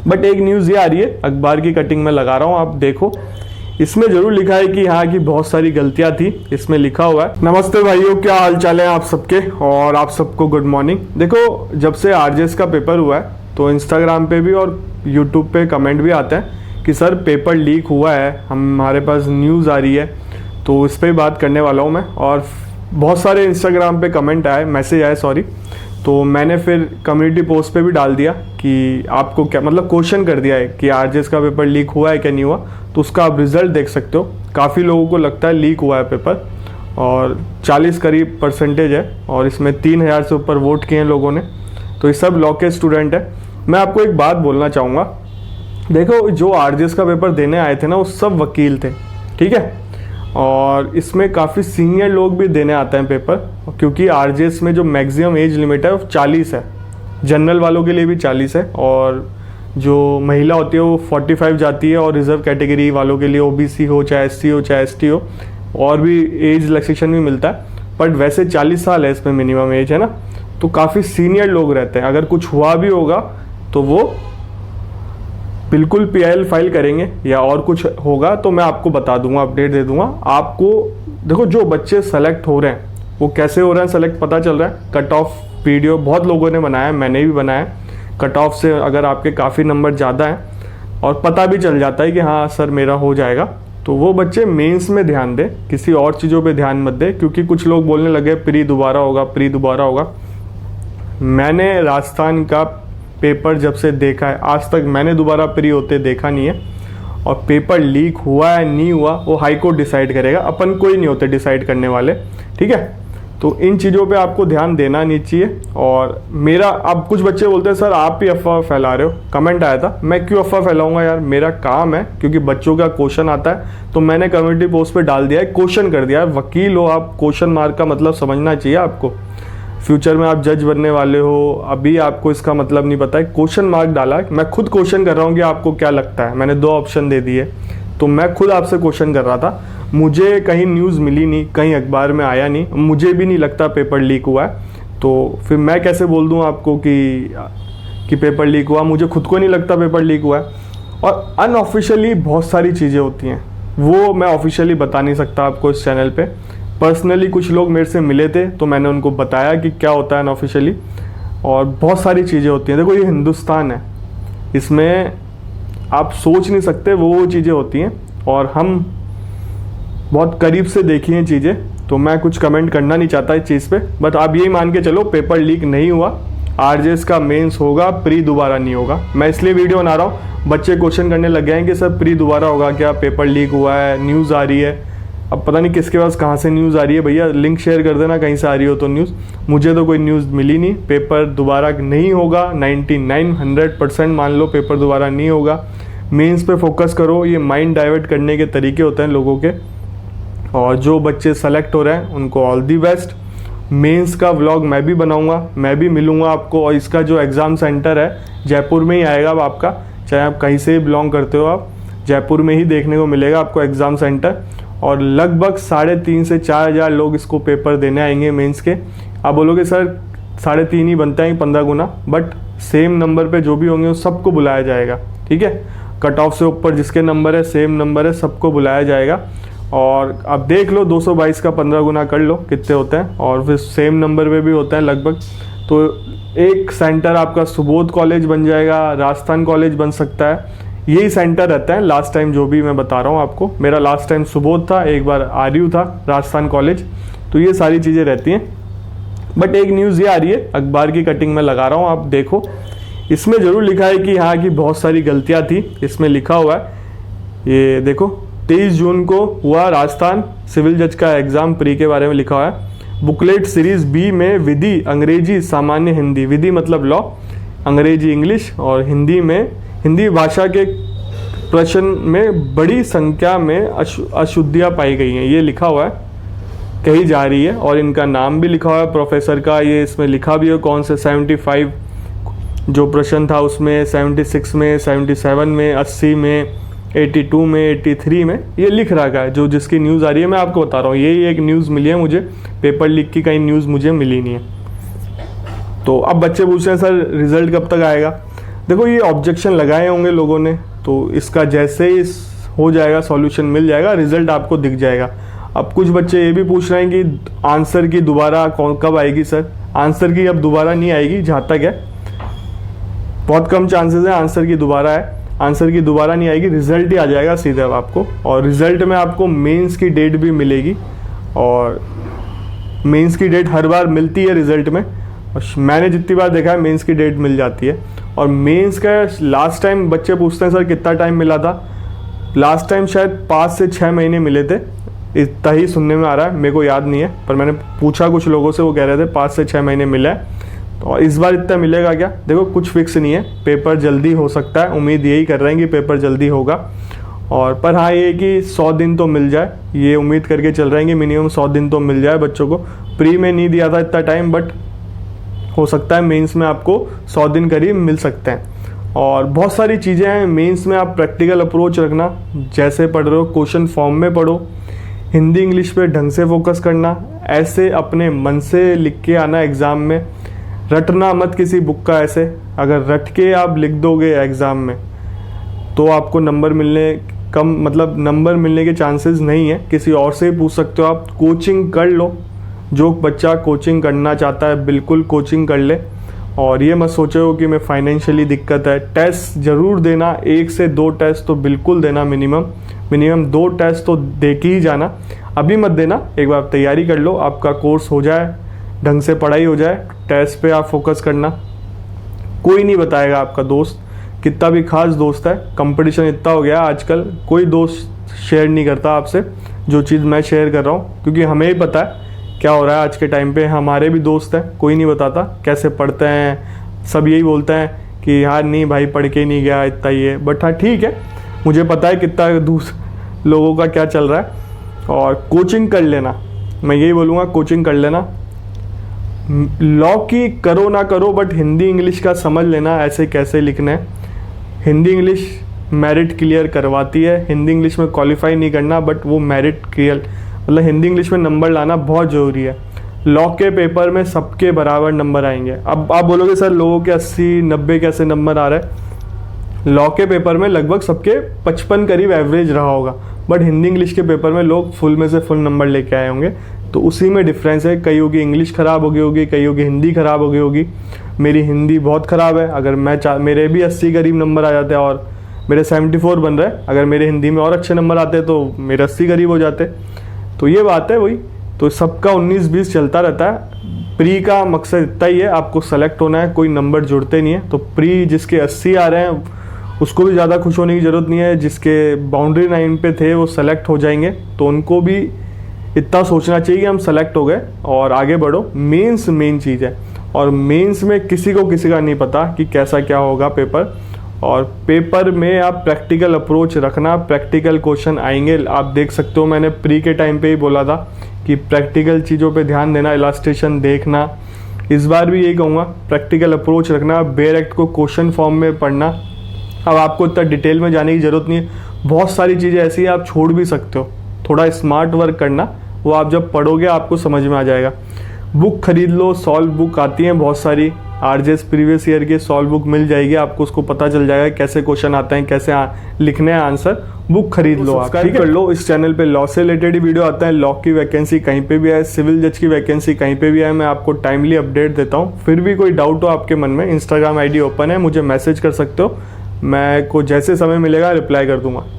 But एक news ये आ रही है, अखबार की कटिंग में लगा रहा हूँ, आप देखो। इसमें जरूर लिखा है कि हाँ की बहुत सारी गलतियां थी, इसमें लिखा हुआ है। नमस्ते भाइयों, क्या हाल चाल है आप सबके, और आप सबको गुड मॉर्निंग। देखो, जब से आरजेएस का पेपर हुआ है तो इंस्टाग्राम पे भी और यूट्यूब पे कमेंट भी आते हैं कि सर पेपर लीक हुआ है, हमारे पास न्यूज़ आ रही है, तो इस पर बात करने वाला हूँ मैं। और बहुत सारे इंस्टाग्राम पे कमेंट आए, मैसेज आए सॉरी, तो मैंने फिर कम्युनिटी पोस्ट पे भी डाल दिया कि आपको क्या मतलब क्वेश्चन कर दिया है कि आरजेएस का पेपर लीक हुआ है क्या नहीं हुआ, तो उसका आप रिजल्ट देख सकते हो। काफ़ी लोगों को लगता है लीक हुआ है पेपर, और 40 करीब परसेंटेज है, और इसमें 3000 से ऊपर वोट किए हैं लोगों ने, तो ये सब लॉ के स्टूडेंट है। मैं आपको एक बात बोलना चाहूँगा, देखो जो आरजेएस का पेपर देने आए थे ना, वो सब वकील थे, ठीक है, और इसमें काफ़ी सीनियर लोग भी देने आते हैं पेपर, क्योंकि आरजेएस में जो मैक्सिमम एज लिमिट है वो 40 है, जनरल वालों के लिए भी 40 है, और जो महिला होती है वो 45 जाती है, और रिजर्व कैटेगरी वालों के लिए ओबीसी हो चाहे एससी हो चाहे एसटी हो, और भी एज रिलैक्सेशन भी मिलता है, बट वैसे 40 साल है इसमें मिनिमम एज, है ना। तो काफ़ी सीनियर लोग रहते हैं, अगर कुछ हुआ भी होगा तो वो बिल्कुल पीआईएल फाइल करेंगे, या और कुछ होगा तो मैं आपको बता दूंगा, अपडेट दे दूंगा आपको। देखो जो बच्चे सेलेक्ट हो रहे हैं वो कैसे हो रहे हैं सेलेक्ट, पता चल रहा है। कट ऑफ वीडियो बहुत लोगों ने बनाया, मैंने भी बनाया। कट ऑफ से अगर आपके काफ़ी नंबर ज़्यादा हैं और पता भी चल जाता है कि हाँ सर मेरा हो जाएगा, तो वो बच्चे मेंस में ध्यान दें, किसी और चीज़ों पे ध्यान मत दें। क्योंकि कुछ लोग बोलने लगे प्री दोबारा होगा, प्री दोबारा होगा। मैंने राजस्थान का पेपर जब से देखा है आज तक मैंने दोबारा प्री होते देखा नहीं है, और पेपर लीक हुआ है नहीं हुआ वो हाई कोर्ट डिसाइड करेगा, अपन कोई नहीं होते डिसाइड करने वाले, ठीक है। तो इन चीज़ों पे आपको ध्यान देना नहीं चाहिए। और मेरा, अब कुछ बच्चे बोलते हैं सर आप ही अफवाह फैला रहे हो, कमेंट आया था, मैं क्यों अफवाह फैलाऊंगा यार, मेरा काम है, क्योंकि बच्चों का क्वेश्चन आता है तो मैंने कम्युनिटी पोस्ट पे डाल दिया है, क्वेश्चन कर दिया है। वकील हो आप, क्वेश्चन मार्क का मतलब समझना चाहिए आपको। फ्यूचर में आप जज बनने वाले हो, अभी आपको इसका मतलब नहीं पता है, क्वेश्चन मार्क डाला। मैं खुद क्वेश्चन कर रहा हूँ कि आपको क्या लगता है, मैंने 2 ऑप्शन दे दिए, तो मैं खुद आपसे क्वेश्चन कर रहा था। मुझे कहीं न्यूज़ मिली नहीं, कहीं अखबार में आया नहीं, मुझे भी नहीं लगता पेपर लीक हुआ है, तो फिर मैं कैसे बोल दूँ आपको कि पेपर लीक हुआ, मुझे खुद को नहीं लगता पेपर लीक हुआ है। और अनऑफिशियली बहुत सारी चीज़ें होती हैं, वो मैं ऑफिशियली बता नहीं सकता आपको इस चैनल पे। पर्सनली कुछ लोग मेरे से मिले थे तो मैंने उनको बताया कि क्या होता है अनऑफिशियली, और बहुत सारी चीज़ें होती हैं। देखो ये हिंदुस्तान है, इसमें आप सोच नहीं सकते वो चीज़ें होती हैं, और हम बहुत करीब से देखी हैं चीज़ें, तो मैं कुछ कमेंट करना नहीं चाहता इस चीज़ पे। बट आप यही मान के चलो पेपर लीक नहीं हुआ, आरजेएस का मेंस होगा, प्री दोबारा नहीं होगा। मैं इसलिए वीडियो बना रहा हूँ, बच्चे क्वेश्चन करने लग गए हैं कि सर प्री दोबारा होगा क्या, पेपर लीक हुआ है, न्यूज़ आ रही है। अब पता नहीं किसके पास कहाँ से न्यूज़ आ रही है, भैया लिंक शेयर कर देना कहीं से आ रही हो तो न्यूज़। मुझे तो कोई न्यूज़ मिली नहीं, पेपर दोबारा नहीं होगा, 99-100% मान लो पेपर दोबारा नहीं होगा। मेंस पे फोकस करो, ये माइंड डाइवर्ट करने के तरीके होते हैं लोगों के। और जो बच्चे सेलेक्ट हो रहे हैं उनको ऑल दी बेस्ट। मेंस का व्लॉग मैं भी बनाऊंगा, मैं भी मिलूंगा आपको, और इसका जो एग्ज़ाम सेंटर है जयपुर में ही आएगा अब आपका, चाहे आप कहीं से भी बिलोंग करते हो, आप जयपुर में ही देखने को मिलेगा आपको एग्ज़ाम सेंटर। और लगभग 3,500 से 4,000 लोग इसको पेपर देने आएंगे मेंस के। आप बोलोगे सर 3.5 ही बनता है 15 गुना, बट सेम नंबर पे जो भी होंगे उन सबको बुलाया जाएगा, ठीक है। कट ऑफ से ऊपर जिसके नंबर है, सेम नंबर है, सबको बुलाया जाएगा। और अब देख लो 222 का 15 गुना कर लो कितने होते हैं, और फिर सेम नंबर पे भी होते हैं लगभग। तो एक सेंटर आपका सुबोध कॉलेज बन जाएगा, राजस्थान कॉलेज बन सकता है, यही सेंटर रहता है। लास्ट टाइम जो भी मैं बता रहा हूँ आपको, मेरा लास्ट टाइम सुबोध था, एक बार आरयू था, राजस्थान कॉलेज, तो ये सारी चीज़ें रहती हैं। बट एक न्यूज़ ये आ रही है, अखबार की कटिंग में लगा रहा हूँ, आप देखो। इसमें ज़रूर लिखा है कि हाँ की बहुत सारी गलतियाँ थी, इसमें लिखा हुआ है, ये देखो 23 जून को हुआ राजस्थान सिविल जज का एग्ज़ाम, प्री के बारे में लिखा हुआ है। बुकलेट सीरीज बी में विधि, अंग्रेजी, सामान्य हिंदी, विधि मतलब लॉ, अंग्रेजी इंग्लिश, और हिंदी में हिंदी भाषा के प्रश्न में बड़ी संख्या में अशुद्धियाँ पाई गई हैं, ये लिखा हुआ है, कही जा रही है। और इनका नाम भी लिखा हुआ है प्रोफेसर का, ये इसमें लिखा भी है कौन से 75 जो प्रश्न था उसमें, 76 में, 77 में, 80 में, 82 में, 83 में, ये लिख रखा है। जो जिसकी न्यूज़ आ रही है मैं आपको बता रहा हूँ, यही एक न्यूज़ मिली है मुझे, पेपर लीक की कहीं न्यूज़ मुझे मिली नहीं है। तो अब बच्चे पूछ रहे हैं सर रिजल्ट कब तक आएगा। देखो ये ऑब्जेक्शन लगाए होंगे लोगों ने, तो इसका जैसे ही हो जाएगा, सॉल्यूशन मिल जाएगा, रिजल्ट आपको दिख जाएगा। अब कुछ बच्चे ये भी पूछ रहे हैं कि आंसर की दोबारा कब आएगी सर? आंसर की अब दोबारा नहीं आएगी, जहाँ तक है बहुत कम चांसेस है आंसर की दोबारा है। आंसर की दोबारा नहीं आएगी, रिजल्ट ही आ जाएगा सीधे अब आपको। और रिजल्ट में आपको मेंस की डेट भी मिलेगी, और मेंस की डेट हर बार मिलती है रिजल्ट में। मैंने जितनी बार देखा है मेंस की डेट मिल जाती है। और मेंस का लास्ट टाइम बच्चे पूछते हैं सर कितना टाइम मिला था? लास्ट टाइम शायद 5 से 6 महीने मिले थे, इतना ही सुनने में आ रहा है, मेरे को याद नहीं है, पर मैंने पूछा कुछ लोगों से, वो कह रहे थे 5 से 6 महीने मिला है। तो इस बार इतना मिलेगा क्या? देखो कुछ फिक्स नहीं है, पेपर जल्दी हो सकता है, उम्मीद यही कर रहे हैं कि पेपर जल्दी होगा। और पर हाँ ये कि 100 दिन तो मिल जाए, ये उम्मीद करके चल रहे हैं कि मिनिमम 100 दिन तो मिल जाए बच्चों को। प्री में नहीं दिया था इतना टाइम, बट हो सकता है मेंस में आपको 100 दिन करीब मिल सकते हैं। और बहुत सारी चीज़ें हैं मेंस में, आप प्रैक्टिकल अप्रोच रखना, जैसे पढ़ रहे हो क्वेश्चन फॉर्म में पढ़ो, हिंदी इंग्लिश पे ढंग से फोकस करना, ऐसे अपने मन से लिख के आना एग्ज़ाम में, रटना मत किसी बुक का। ऐसे अगर रट के आप लिख दोगे एग्ज़ाम में तो आपको नंबर मिलने कम, मतलब नंबर मिलने के चांसेस नहीं है। किसी और से ही पूछ सकते हो आप, कोचिंग कर लो। जो बच्चा कोचिंग करना चाहता है बिल्कुल कोचिंग कर ले, और ये मत सोचो कि मैं फाइनेंशियली दिक्कत है। टेस्ट ज़रूर देना, 1 से 2 टेस्ट तो बिल्कुल देना, मिनिमम 2 टेस्ट तो दे के ही जाना। अभी मत देना, एक बार तैयारी कर लो, आपका कोर्स हो जाए, ढंग से पढ़ाई हो जाए, टेस्ट पे आप फोकस करना। कोई नहीं बताएगा, आपका दोस्त कितना भी खास दोस्त है, कंपटीशन इतना हो गया आजकल, कोई दोस्त शेयर नहीं करता आपसे जो चीज़ मैं शेयर कर रहा हूँ, क्योंकि हमें ही पता है क्या हो रहा है आज के टाइम पे। हमारे भी दोस्त हैं, कोई नहीं बताता कैसे पढ़ते हैं, सब यही बोलते हैं कि यार नहीं भाई पढ़ के नहीं गया इतना ही है। बट हाँ ठीक है, मुझे पता है कितना लोगों का क्या चल रहा है। और कोचिंग कर लेना, मैं यही बोलूँगा, कोचिंग कर लेना। लॉ की करो ना करो, बट हिंदी इंग्लिश का समझ लेना ऐसे कैसे लिखना है। हिंदी इंग्लिश मेरिट क्लियर करवाती है, हिंदी इंग्लिश में क्वालिफाई नहीं करना, बट वो मेरिट क्लियर, मतलब हिंदी इंग्लिश में नंबर लाना बहुत ज़रूरी है। लॉ के पेपर में सबके बराबर नंबर आएंगे। अब आप बोलोगे सर लोगों के 80-90 कैसे नंबर आ रहे हैं? लॉ के पेपर में लगभग सबके 55 करीब एवरेज रहा होगा, बट हिंदी इंग्लिश के पेपर में लोग फुल में से फुल नंबर लेके आए होंगे। तो उसी में डिफरेंस है, कईयों की इंग्लिश ख़राब हो गई होगी, कईयों की हिंदी ख़राब हो गई होगी। मेरी हिंदी बहुत ख़राब है, अगर मैं मेरे भी 80 करीब नंबर आ जाते हैं, और मेरे 74 बन रहे हैं, अगर मेरे हिंदी में और अच्छे नंबर आते तो मेरे 80 करीब हो जाते। तो ये बात है वही, तो सबका 19-20 चलता रहता है। प्री का मकसद इतना ही है, आपको सेलेक्ट होना है, कोई नंबर जुड़ते नहीं है। तो प्री जिसके 80 आ रहे हैं उसको भी ज़्यादा खुश होने की ज़रूरत नहीं है, जिसके बाउंड्री लाइन पे थे वो सेलेक्ट हो जाएंगे, तो उनको भी इतना सोचना चाहिए कि हम सेलेक्ट हो गए और आगे बढ़ो। मेंस मेन चीज़ है, और मेंस में किसी का नहीं पता कि कैसा क्या होगा पेपर। और पेपर में आप प्रैक्टिकल अप्रोच रखना, प्रैक्टिकल क्वेश्चन आएंगे। आप देख सकते हो मैंने प्री के टाइम पे ही बोला था कि प्रैक्टिकल चीज़ों पे ध्यान देना, इलास्ट्रेशन देखना। इस बार भी यही कहूँगा, प्रैक्टिकल अप्रोच रखना, बेयर एक्ट को क्वेश्चन फॉर्म में पढ़ना। अब आपको इतना डिटेल में जाने की ज़रूरत नहीं है, बहुत सारी चीज़ें ऐसी हैं आप छोड़ भी सकते हो। थोड़ा स्मार्ट वर्क करना, वो आप जब पढ़ोगे आपको समझ में आ जाएगा। बुक खरीद लो, सॉल्व बुक आती हैं बहुत सारी, आरजेएस प्रीवियस ईयर की सॉल्व बुक मिल जाएगी आपको, उसको पता चल जाएगा कैसे क्वेश्चन आते हैं, कैसे लिखने हैं आंसर। बुक खरीद लो आप, ठीक कर लो। इस चैनल पे लॉ से रिलेटेड ही वीडियो आता है, लॉ की वैकेंसी कहीं पे भी आए, सिविल जज की वैकेंसी कहीं पे भी आए, मैं आपको टाइमली अपडेट देता हूँ। फिर भी कोई डाउट हो आपके मन में, इंस्टाग्राम आईडी ओपन है, मुझे मैसेज कर सकते हो, मैं को जैसे समय मिलेगा रिप्लाई कर दूंगा।